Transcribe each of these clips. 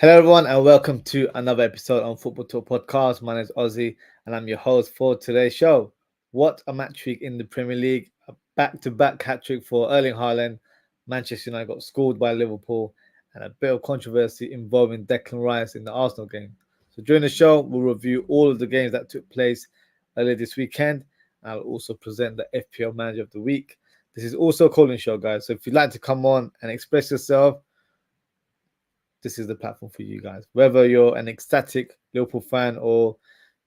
Hello everyone and welcome to another episode on Football Talk Podcast. My name is Ozzy and I'm your host for today's show. What a match week in the Premier League. A back-to-back hat-trick for Erling Haaland. Manchester United got scored by Liverpool and a bit of controversy involving Declan Rice in the Arsenal game. So during the show, we'll review all of the games that took place earlier this weekend. I'll also present the FPL Manager of the Week. This is also a calling show, guys. So if you'd like to come on and express yourself, this is the platform for you guys. Whether you're an ecstatic Liverpool fan or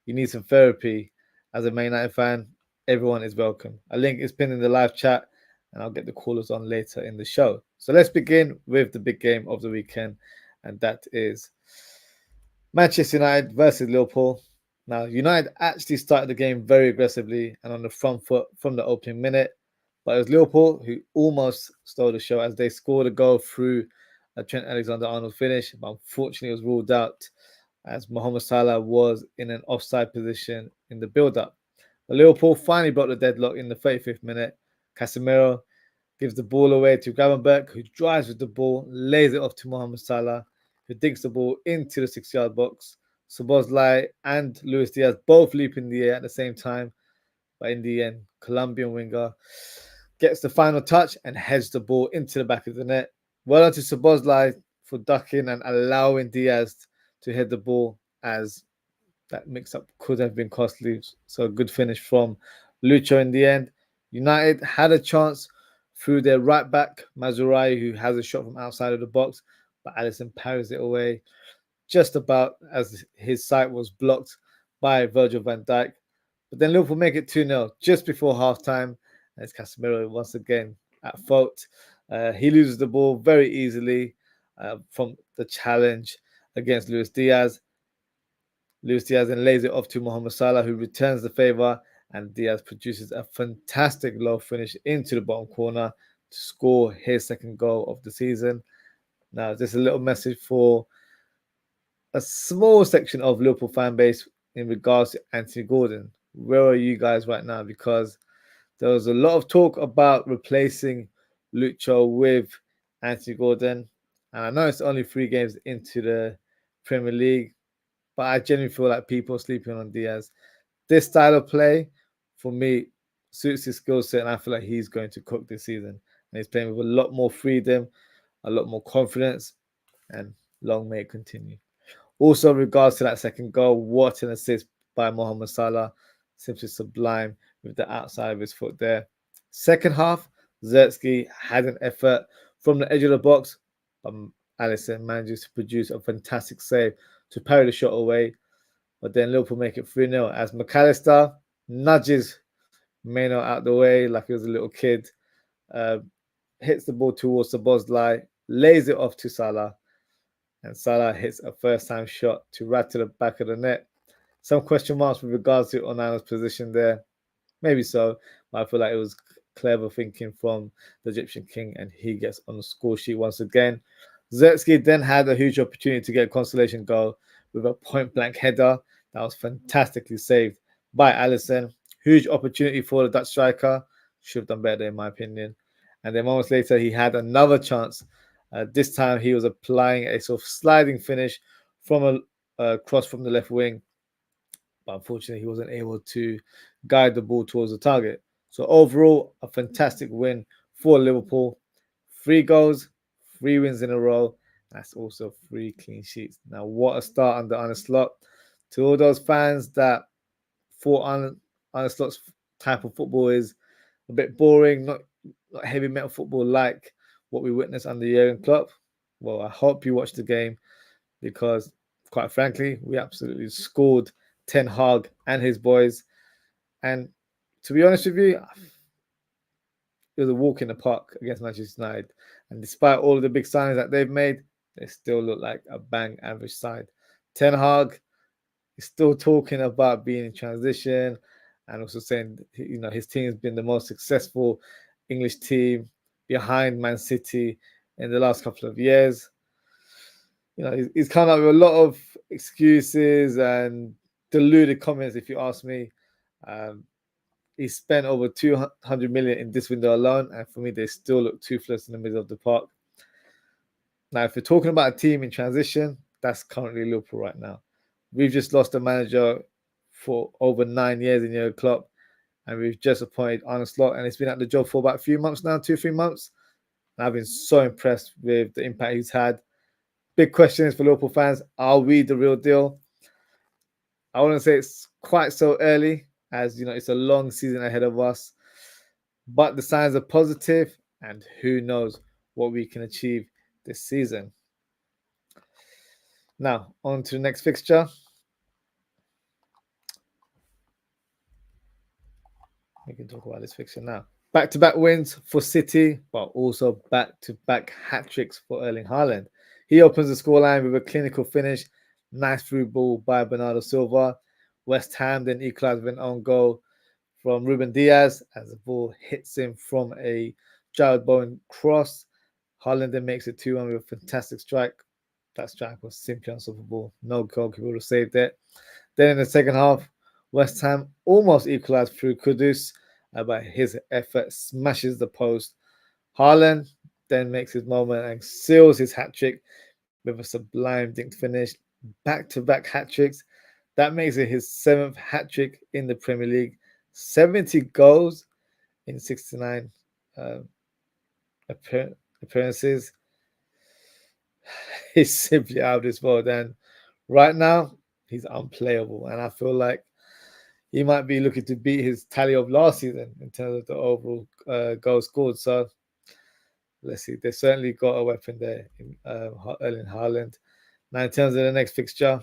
you need some therapy as a Man United fan, everyone is welcome. A link is pinned in the live chat and I'll get the callers on later in the show. So let's begin with the big game of the weekend, and that is Manchester United versus Liverpool. Now, United actually started the game very aggressively and on the front foot from the opening minute, but it was Liverpool who almost stole the show as they scored a goal through a Trent Alexander-Arnold finish, but unfortunately it was ruled out as Mohamed Salah was in an offside position in the build-up. But Liverpool finally broke the deadlock in the 35th minute. Casemiro gives the ball away to Gravenberch, who drives with the ball, lays it off to Mohamed Salah, who digs the ball into the 6-yard box. Szoboszlai and Luis Diaz both leap in the air at the same time, but in the end, Colombian winger gets the final touch and heads the ball into the back of the net. Well done to Szoboszlai for ducking and allowing Diaz to head the ball, as that mix-up could have been costly. So a good finish from Lucho in the end. United had a chance through their right back, Mazraoui, who has a shot from outside of the box, but Alisson parries it away just about as his sight was blocked by Virgil van Dijk. But then Liverpool make it 2-0 just before half-time, and it's Casemiro once again at fault. He loses the ball very easily from the challenge against Luis Diaz. Luis Diaz then lays it off to Mohamed Salah, who returns the favour, and Diaz produces a fantastic low finish into the bottom corner to score his second goal of the season. Now, just a little message for a small section of Liverpool fan base in regards to Anthony Gordon. Where are you guys right now? Because there was a lot of talk about replacing Lucho with Anthony Gordon, and I know it's only 3 games into the Premier League, but I genuinely feel like people are sleeping on Diaz. This style of play, for me, suits his skill set, and I feel like he's going to cook this season. And he's playing with a lot more freedom, a lot more confidence, and long may it continue. Also, in regards to that second goal, what an assist by Mohamed Salah. Simply sublime with the outside of his foot there. Second half, OZZWRLD had an effort from the edge of the box, but Alisson manages to produce a fantastic save to parry the shot away. But then Liverpool make it 3-0 as McAllister nudges Meno out the way like he was a little kid, hits the ball towards Szoboszlai, lays it off to Salah, and Salah hits a first-time shot to right to the back of the net. Some question marks with regards to Onana's position there. Maybe so, but I feel like it was clever thinking from the Egyptian king, and he gets on the score sheet once again. OZZWRLD then had a huge opportunity to get a consolation goal with a point-blank header that was fantastically saved by Alisson. Huge opportunity for the Dutch striker. Should have done better in my opinion. And then moments later, he had another chance. This time, he was applying a sort of sliding finish from a cross from the left wing. But unfortunately, he wasn't able to guide the ball towards the target. So overall, a fantastic win for Liverpool. 3 goals, 3 wins in a row. That's also 3 clean sheets. Now, what a start under Arne Slot. To all those fans that thought Arne Slot's type of football is a bit boring, not heavy metal football like what we witnessed under Jurgen Klopp. Well, I hope you watched the game because, quite frankly, we absolutely scored Ten Hag and his boys. And to be honest with you, it was a walk in the park against Manchester United. And despite all of the big signings that they've made, they still look like a bang average side. Ten Hag is still talking about being in transition and also saying, his team has been the most successful English team behind Man City in the last couple of years. He's come up with a lot of excuses and deluded comments, if you ask me. He spent over 200 million in this window alone, and for me, they still look toothless in the middle of the park. Now, if we're talking about a team in transition, that's currently Liverpool right now. We've just lost a manager for over 9 years in Jurgen Klopp, and we've just appointed Arne Slot, and he's been at the job for about a few months now, 2-3 months. And I've been so impressed with the impact he's had. Big questions for Liverpool fans: are we the real deal? I wouldn't say it's quite so early, as it's a long season ahead of us, but the signs are positive, and who knows what we can achieve this season. Now, on to the next fixture. We can talk about this fixture now. Back-to-back wins for City, but also back-to-back hat-tricks for Erling Haaland. He opens the scoreline with a clinical finish. Nice through ball by Bernardo Silva. West Ham then equalised with an own goal from Ruben Diaz as the ball hits him from a Jared Bowen cross. Haaland then makes it 2-1 with a fantastic strike. That strike was simply unstoppable. No goalkeeper would have saved it. Then in the second half, West Ham almost equalised through Kudus, but his effort smashes the post. Haaland then makes his moment and seals his hat-trick with a sublime dinked finish. Back-to-back hat-tricks. That makes it his 7th hat-trick in the Premier League. 70 goals in 69 appearances. He's simply out of this world. And right now, he's unplayable. And I feel like he might be looking to beat his tally of last season in terms of the overall goals scored. So let's see. They certainly got a weapon there in Erling Haaland. Now, in terms of the next fixture,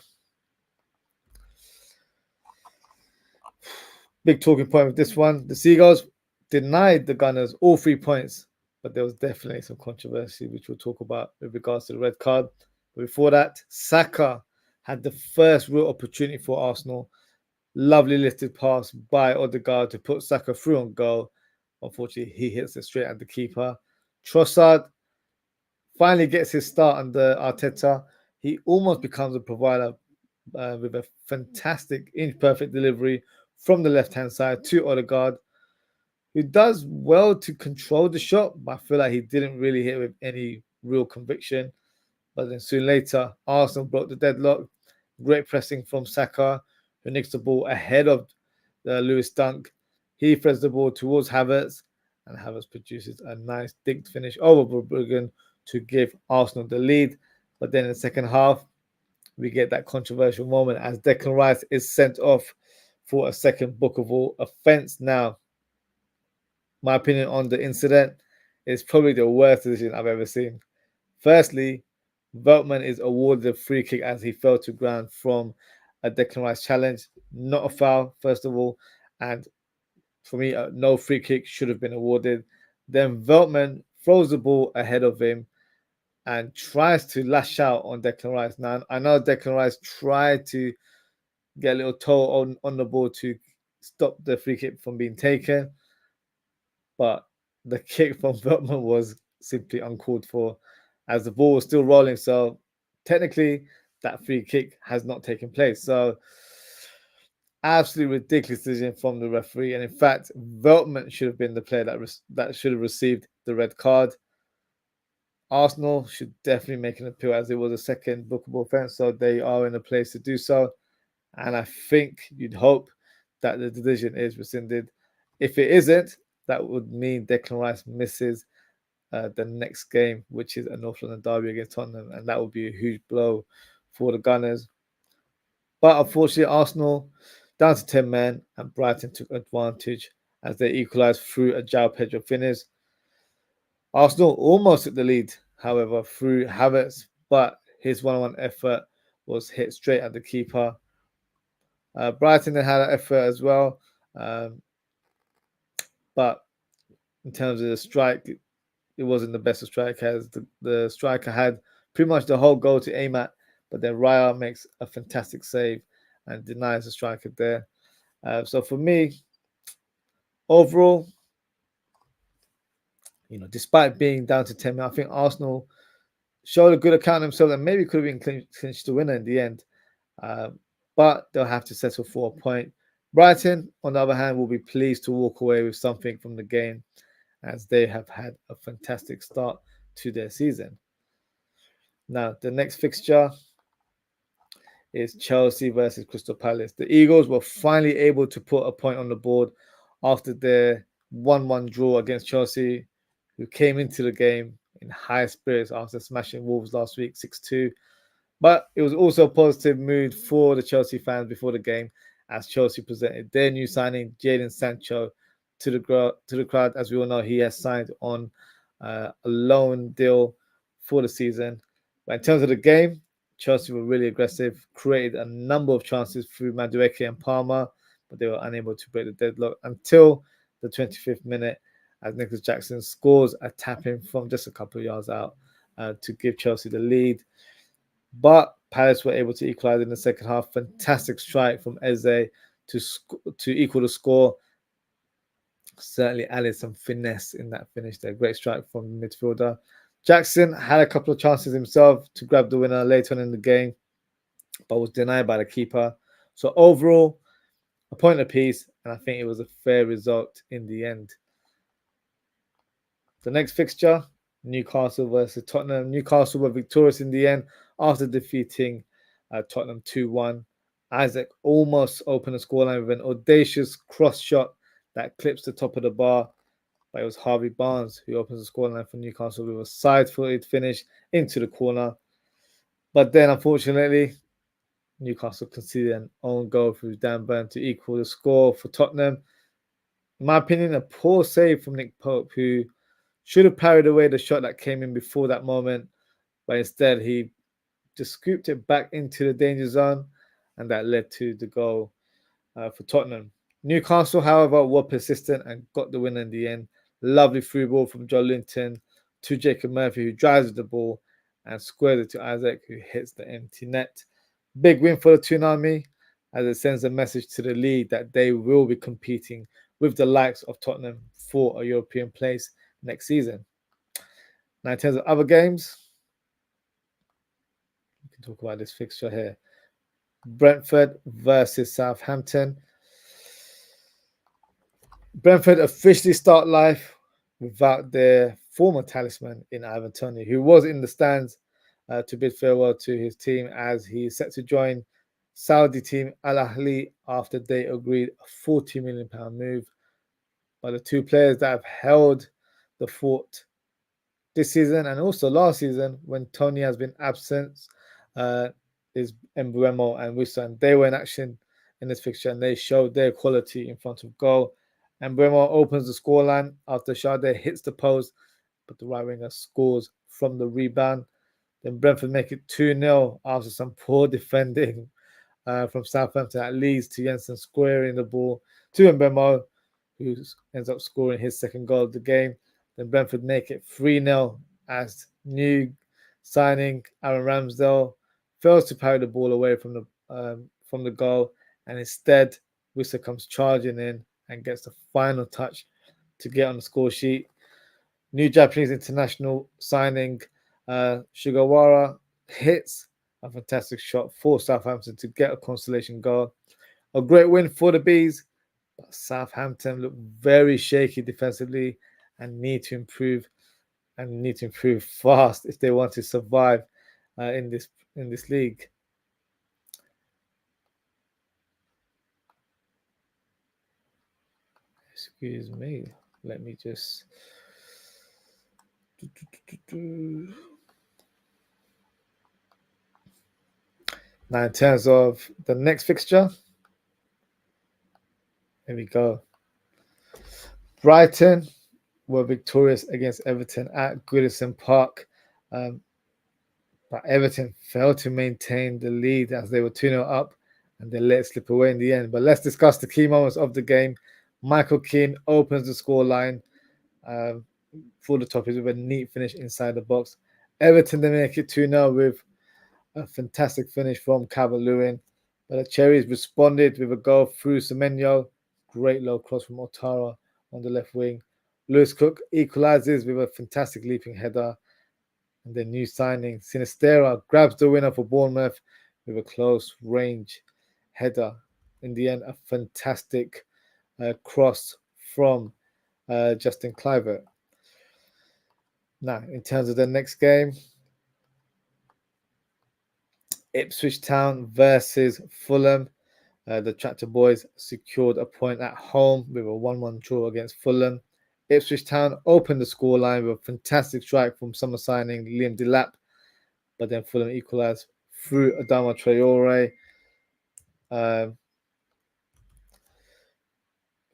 big talking point with this one. The Seagulls denied the Gunners all 3 points, but there was definitely some controversy, which we'll talk about with regards to the red card. But before that, Saka had the first real opportunity for Arsenal. Lovely lifted pass by Odegaard to put Saka through on goal. Unfortunately, he hits it straight at the keeper. Trossard finally gets his start under Arteta. He almost becomes a provider with a fantastic inch-perfect delivery from the left-hand side to Odegaard, who does well to control the shot, but I feel like he didn't really hit with any real conviction. But then soon later, Arsenal broke the deadlock. Great pressing from Saka, who nicks the ball ahead of Lewis Dunk. He threads the ball towards Havertz, and Havertz produces a nice dinked finish over Verbruggen to give Arsenal the lead. But then in the second half, we get that controversial moment as Declan Rice is sent off for a second bookable offence. Now, my opinion on the incident is probably the worst decision I've ever seen. Firstly, Veltman is awarded a free kick as he fell to ground from a Declan Rice challenge. Not a foul, first of all. And for me, no free kick should have been awarded. Then Veltman throws the ball ahead of him and tries to lash out on Declan Rice. Now, I know Declan Rice tried to get a little toe on the ball to stop the free kick from being taken, but the kick from Veltman was simply uncalled for as the ball was still rolling. So technically, that free kick has not taken place. So absolutely ridiculous decision from the referee. And in fact, Veltman should have been the player that should have received the red card. Arsenal should definitely make an appeal as it was a second bookable offence, so they are in a place to do so. And I think you'd hope that the decision is rescinded. If it isn't, that would mean Declan Rice misses the next game, which is a North London derby against Tottenham, and that would be a huge blow for the Gunners. But unfortunately, Arsenal down to 10 men, and Brighton took advantage as they equalised through a João Pedro finish. Arsenal almost took the lead, however, through Havertz, but his one-on-one effort was hit straight at the keeper. Brighton had an effort as well, but in terms of the strike, it wasn't the best of strike, as the striker had pretty much the whole goal to aim at, but then Raya makes a fantastic save and denies the striker there. So for me, overall, despite being down to 10 men, I think Arsenal showed a good account of themselves and maybe could have been clinched the winner in the end. But they'll have to settle for a point. Brighton, on the other hand, will be pleased to walk away with something from the game, as they have had a fantastic start to their season. Now, the next fixture is Chelsea versus Crystal Palace. The Eagles were finally able to put a point on the board after their 1-1 draw against Chelsea, who came into the game in high spirits after smashing Wolves last week 6-2. But it was also a positive mood for the Chelsea fans before the game, as Chelsea presented their new signing, Jadon Sancho, to the crowd. As we all know, he has signed on a loan deal for the season. But in terms of the game, Chelsea were really aggressive, created a number of chances through Madueke and Palmer, but they were unable to break the deadlock until the 25th minute, as Nicholas Jackson scores a tap-in from just a couple of yards out to give Chelsea the lead. But Palace were able to equalise in the second half. Fantastic strike from Eze to equal the score. Certainly added some finesse in that finish there. Great strike from the midfielder. Jackson had a couple of chances himself to grab the winner later on in the game, but was denied by the keeper. So overall, a point apiece, and I think it was a fair result in the end. The next fixture, Newcastle versus Tottenham. Newcastle were victorious in the end after defeating Tottenham 2-1. Isaac almost opened the scoreline with an audacious cross shot that clips the top of the bar, but it was Harvey Barnes who opens the scoreline for Newcastle with a side-footed finish into the corner. But then, unfortunately, Newcastle conceded an own goal through Dan Burn to equal the score for Tottenham. In my opinion, a poor save from Nick Pope, who should have parried away the shot that came in before that moment, but instead he just scooped it back into the danger zone, and that led to the goal for Tottenham. Newcastle, however, were persistent and got the win in the end. Lovely through ball from Joe Linton to Jacob Murphy, who drives the ball and squares it to Isaac, who hits the empty net. Big win for the Tsunami, as it sends a message to the league that they will be competing with the likes of Tottenham for a European place next season. Now, in terms of other games, we can talk about this fixture here. Brentford versus Southampton. Brentford officially start life without their former talisman in Ivan Toney, who was in the stands to bid farewell to his team, as he is set to join Saudi team Al Ahly after they agreed a £40 million move. But the two players that have held the fort this season and also last season, when Tony has been absent, is Mbeumo and Wilson. They were in action in this fixture and they showed their quality in front of goal. Mbeumo opens the scoreline after Sade hits the post, but the right winger scores from the rebound. Then Brentford make it 2-0 after some poor defending from Southampton, that leads to Jensen squaring the ball to Mbeumo, who ends up scoring his second goal of the game. Then Brentford make it 3-0 as new signing Aaron Ramsdale fails to parry the ball away from the goal, and instead Wissa comes charging in and gets the final touch to get on the score sheet. New Japanese international signing Sugawara hits a fantastic shot for Southampton to get a consolation goal. A great win for the Bees, but Southampton look very shaky defensively and need to improve fast if they want to survive in this league. Excuse me. Let me just. Now, in terms of the next fixture, here we go. Brighton were victorious against Everton at Goodison Park. But Everton failed to maintain the lead as they were 2-0 up and they let it slip away in the end. But let's discuss the key moments of the game. Michael Keane opens the scoreline for the Toffees with a neat finish inside the box. Everton then make it 2-0 with a fantastic finish from Calvert-Lewin. But the Cherries responded with a goal through Semenyo. Great low cross from Otara on the left wing. Lewis Cook equalizes with a fantastic leaping header. And the new signing, Sinistera, grabs the winner for Bournemouth with a close range header. In the end, a fantastic cross from Justin Kluivert. Now, in terms of the next game, Ipswich Town versus Fulham. The Tractor Boys secured a point at home with a 1-1 draw against Fulham. Ipswich Town opened the scoreline with a fantastic strike from summer signing Liam Delap, but then Fulham equalised through Adama Traore,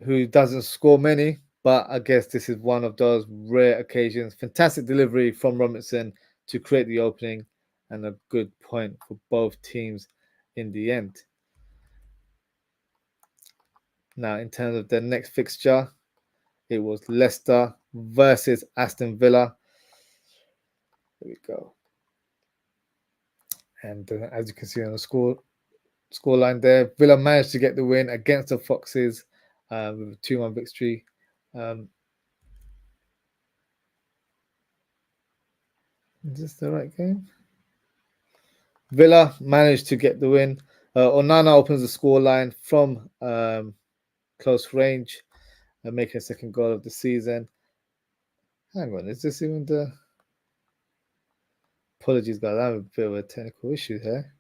who doesn't score many, but I guess this is one of those rare occasions. Fantastic delivery from Robinson to create the opening and a good point for both teams in the end. Now, in terms of the next fixture, it was Leicester versus Aston Villa. There we go. And as you can see on the scoreline there, Villa managed to get the win against the Foxes with a 2-1 victory. Is this the right game? Villa managed to get the win. Onana opens the scoreline from close range, making a second goal of the season. Hang on, is this even the... Apologies, guys, I have a bit of a technical issue here.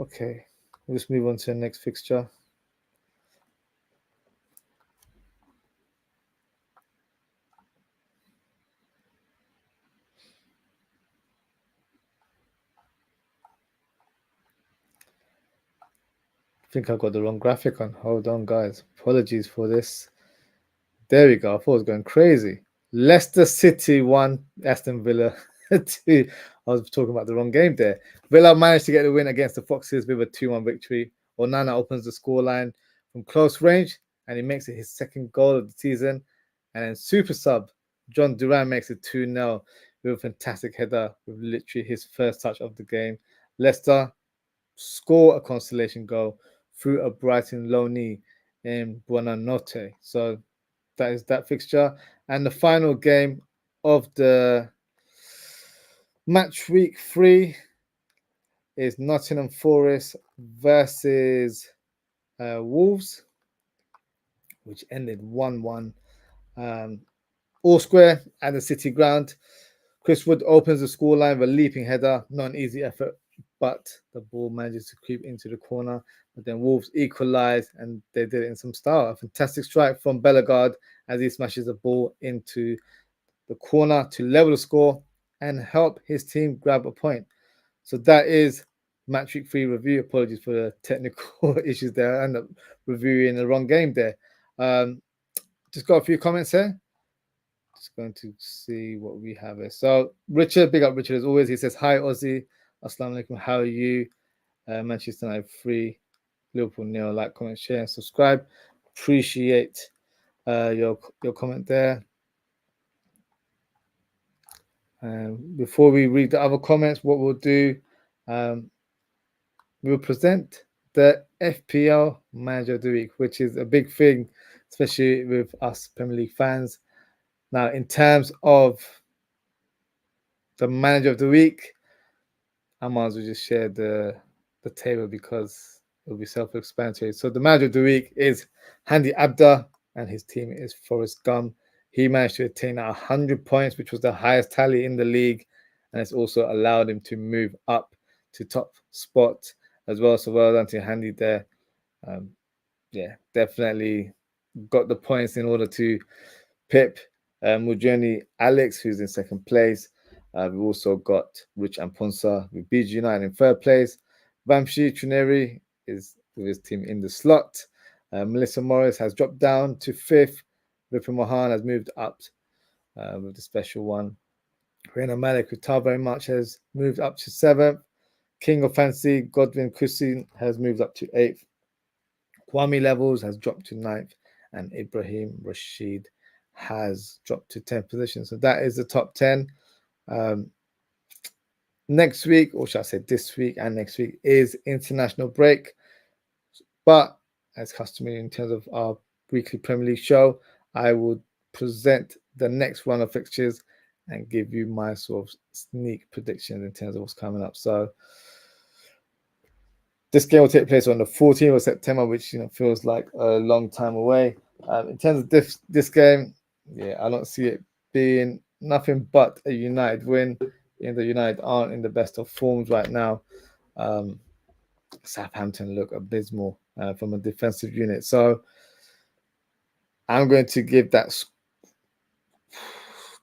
Okay, let's move on to the next fixture. I think I got the wrong graphic on. Hold on, guys. Apologies for this. There we go. I thought it was going crazy. Leicester City 1, Aston Villa 2. I was talking about the wrong game there. Villa managed to get the win against the Foxes with a 2-1 victory. Onana opens the scoreline from close range and he makes it his second goal of the season. And then super sub, John Duran makes it 2-0 with a fantastic header with literally his first touch of the game. Leicester score a consolation goal through a Brighton loanee in Buonanotte. So that is that fixture. And the final game of the match week 3 is Nottingham Forest versus Wolves, which ended 1-1. All square at the City ground. Chris Wood opens the scoreline with a leaping header. Not an easy effort, but the ball manages to creep into the corner. But then Wolves equalise, and they did it in some style. A fantastic strike from Bellegarde as he smashes the ball into the corner to level the score and help his team grab a point. So that is match week 3 review. Apologies for the technical issues there. I ended up reviewing the wrong game there. Just got a few comments here. Just going to see what we have here. So Richard, big up Richard as always. He says, hi Ozzy. Assalamu alaikum. How are you? Manchester United 3. Liverpool 0. Like, comment, share, and subscribe. Appreciate your comment there. Before we read the other comments, what we'll do, we'll present the FPL Manager of the Week, which is a big thing, especially with us Premier League fans. Now, in terms of the Manager of the Week, I might as well just share the table because it'll be self-explanatory. So the Manager of the Week is Handy Abda, and his team is Forrest Gump. He managed to attain 100 points, which was the highest tally in the league, and it's also allowed him to move up to top spot as well. So well done to Handy there. Yeah, definitely got the points in order to pip Mujani Alex, who's in second place. We've also got Rich and Ponsa with BG United in third place. Vamshi Trineri is with his team in the slot. Melissa Morris has dropped down to fifth. Vipin Mohan has moved up with the special one. Reina Malik with Tar very much has moved up to seventh. King of Fancy Godwin Kusin has moved up to eighth. Kwame Levels has dropped to ninth, and Ibrahim Rashid has dropped to 10th position. So that is the top 10. Next week, or should I say this week and next week, is international break. But as customary in terms of our weekly Premier League show, I will present the next run of fixtures and give you my sort of sneak predictions in terms of what's coming up. So this game will take place on the 14th of September, which feels like a long time away. In terms of this game, yeah, I don't see it being nothing but a United win. The United aren't in the best of forms right now. Southampton look abysmal from a defensive unit. So I'm going to give that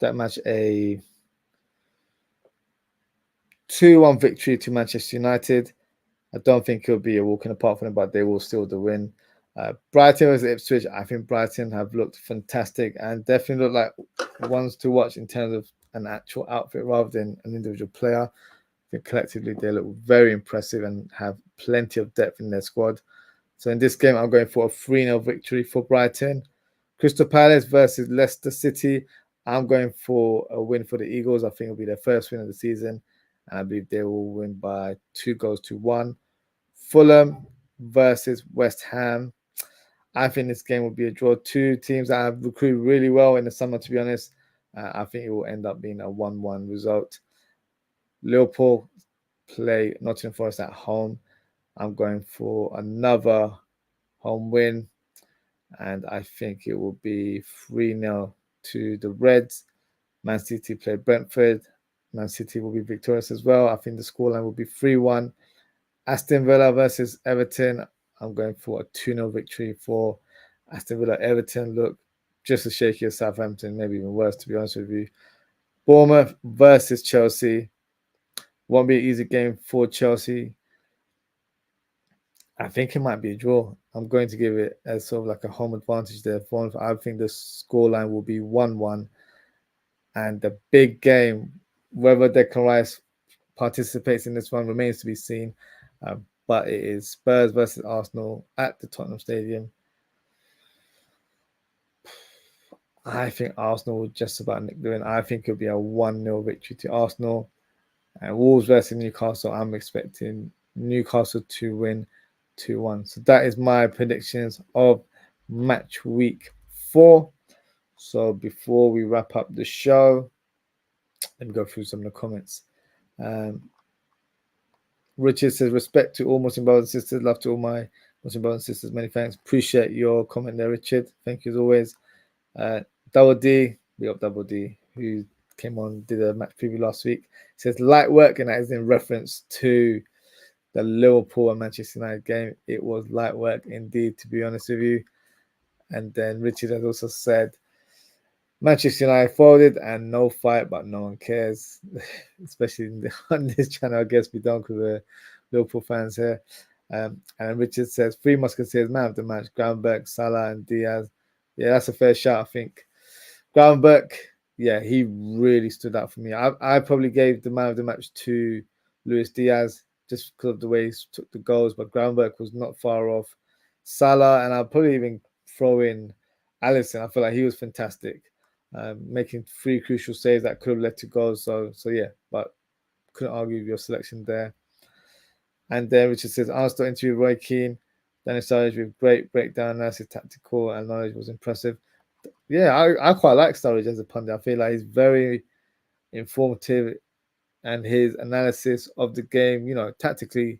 match a 2-1 victory to Manchester United. I don't think it'll be a walk in the park for them, but they will steal the win. Brighton versus Ipswich. I think Brighton have looked fantastic and definitely look like ones to watch in terms of an actual outfit rather than an individual player. I think collectively they look very impressive and have plenty of depth in their squad. So in this game, I'm going for a 3-0 victory for Brighton. Crystal Palace versus Leicester City. I'm going for a win for the Eagles. I think it'll be their first win of the season, and I believe they will win by 2-1. Fulham versus West Ham. I think this game will be a draw. Two teams that have recruited really well in the summer, to be honest. I think it will end up being a 1-1 result. Liverpool play Nottingham Forest at home. I'm going for another home win, and I think it will be 3-0 to the Reds. Man City play Brentford. Man City will be victorious as well. I think the scoreline will be 3-1. Aston Villa versus Everton. I'm going for a 2-0 victory for Aston Villa. Everton look just as shaky as Southampton, maybe even worse, to be honest with you. Bournemouth versus Chelsea. Won't be an easy game for Chelsea. I think it might be a draw. I'm going to give it as sort of like a home advantage there. I think the scoreline will be 1-1. And the big game, whether Declan Rice participates in this one remains to be seen. But it is Spurs versus Arsenal at the Tottenham Stadium. I think Arsenal will just about nick the win. I think it'll be a 1-0 victory to Arsenal. And Wolves versus Newcastle, I'm expecting Newcastle to win 2-1. So that is my predictions of match week 4. So before we wrap up the show, let me go through some of the comments. Richard says, respect to all Muslim brothers and sisters. Love to all my Muslim brothers and sisters. Many thanks. Appreciate your comment there, Richard. Thank you as always. Double D, big up Double D, who came on, did a match preview last week. He says, light work, and that is in reference to the Liverpool and Manchester United game. It was light work indeed, to be honest with you. And then Richard has also said, Manchester United folded and no fight, but no one cares, especially on this channel. I guess we don't, because we're Liverpool fans here. And Richard says, 3 Musketeers, man of the match, Gravenberch, Salah, and Diaz. Yeah, that's a fair shout, I think. Gravenberch, yeah, he really stood out for me. I probably gave the man of the match to Luis Diaz just because of the way he took the goals, but Gravenberch was not far off. Salah, and I'll probably even throw in Alisson. I feel like he was fantastic. Making 3 crucial saves that could have led to goals. So yeah, but couldn't argue with your selection there. And then Richard says, Arsenal interview Roy Keane, Dennis Sturridge with great breakdown analysis, tactical and knowledge was impressive. Yeah, I quite like Sturridge as a pundit. I feel like he's very informative, and his analysis of the game, tactically,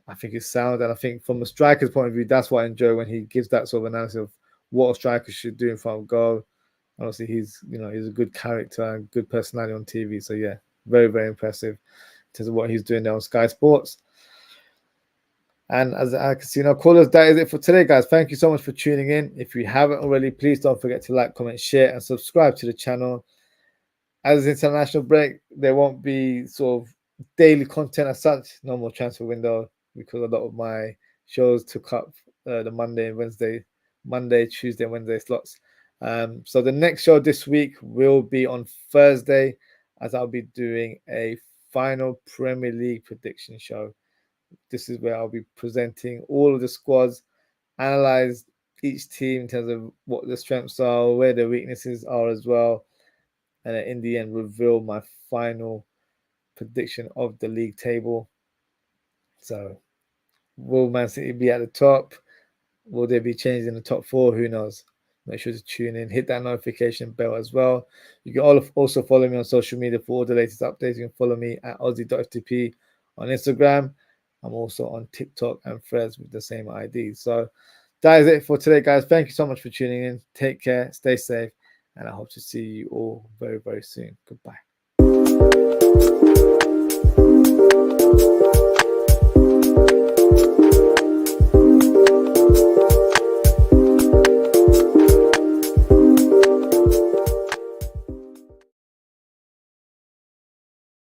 I think it's sound. And I think from a striker's point of view, that's what I enjoy, when he gives that sort of analysis of what a striker should do in front of goal. Honestly, he's a good character and good personality on TV. So yeah, very, very impressive in terms of what he's doing there on Sky Sports. And as I can see now, callers, that is it for today, guys. Thank you so much for tuning in. If you haven't already, please don't forget to like, comment, share, and subscribe to the channel. as international break, there won't be sort of daily content as such. No more transfer window because a lot of my shows took up the Monday, Tuesday, Wednesday slots. So the next show this week will be on Thursday, as I'll be doing a final Premier League prediction show. This is where I'll be presenting all of the squads, analyze each team in terms of what the strengths are, where the weaknesses are as well, and then in the end reveal my final prediction of the league table. So will Man City be at the top? Will they be changed in the top four? Who knows? Make sure to tune in, hit that notification bell as well. You can also follow me on social media for all the latest updates. You can follow me at Aussie.ftp on Instagram. I'm also on TikTok and Threads with the same ID. So that is it for today, guys. Thank you so much for tuning in. Take care, stay safe, and I hope to see you all very, very soon. Goodbye.